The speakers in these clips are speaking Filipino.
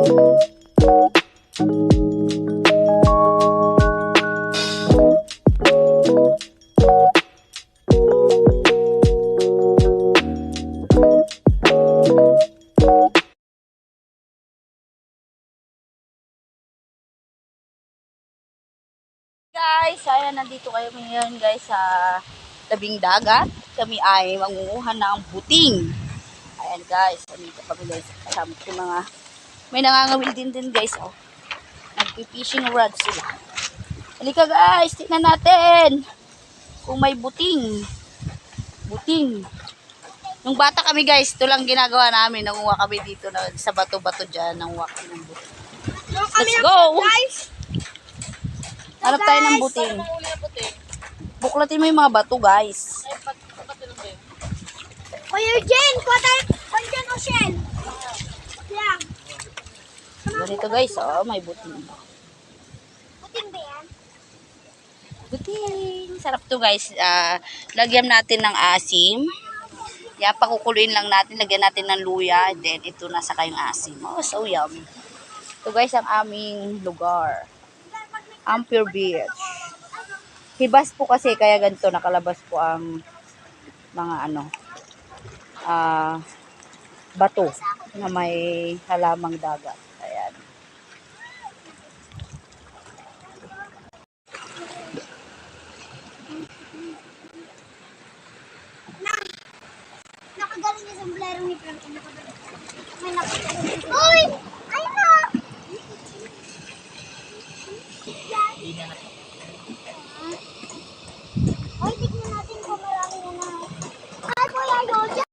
Guys, ayan, nandito kayo ngayon guys sa tabing dagat. Kami ay mangunguha ng buting. Ayan guys, nandito kami guys. Kasama ko mga, may nangangawil din guys. Oh. Nagpi-fishing rod sila. Halika guys, tingnan natin kung may buting. Buting. Nung bata kami guys, ito lang ginagawa namin. Nanguha kami dito sa bato-bato dyan. Nanguha kami ng buting. Let's go! Guys! Hanap tayo ng buting. Buklatin mo yung mga bato, guys. Kuya Jen, kuha tayo dyan o shell. Yan. Ganito, guys. Oh, may buting. Buting ba yan? Buting. Sarap to, guys. Lagyan natin ng asim. Yan, pakukuluin lang natin. Lagyan natin ng luya. Then, ito nasa kayong asim. Oh, so yummy. Ito, guys, ang aming lugar. Ampere Beach. Hibas po kasi, kaya ganito, nakalabas po ang mga bato na may halamang dagat. Ayan. Nakagaling yung sombrero ni Frank. May nakagaling. Uy! Ayun na! Uy, tignan natin kung marami na. Ay, Kuya Yoja!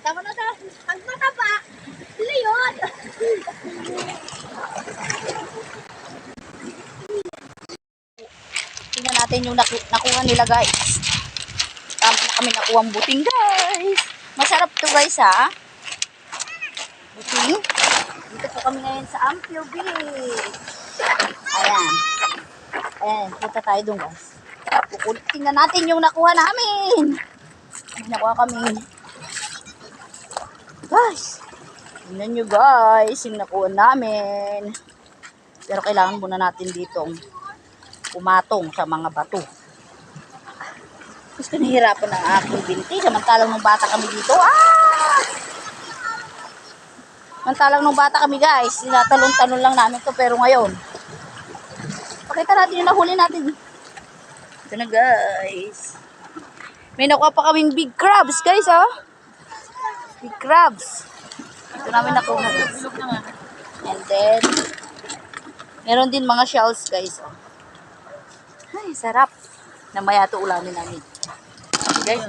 Tama na ta. Ang mataba. Sila yun. Tingnan natin yung nakuha nila, guys. Tama na kami nakuha ang buting, guys. Masarap to, guys, ha? Buting. Dito po kami ngayon sa Ampere Beach. Ayan. Ayan, punta tayo doon, guys. Tingnan natin yung nakuha namin. Nakuha kami. Guys, tingnan nyo guys, yung nakuha namin. Pero kailangan muna natin ditong pumatong sa mga bato. Gusto nahihirapan ng aking binti. Samantalang nung bata kami dito. Samantalang nung bata kami guys, tinatalon-talon lang namin to. Pero ngayon, pakita natin yung nahuli natin. Ito na guys. May nakuha pa kaming big crabs guys, oh. Big crabs. Ito namin nakuha. And then, meron din mga shells, guys. Ay, sarap. Namaya ito ulamin namin. Guys.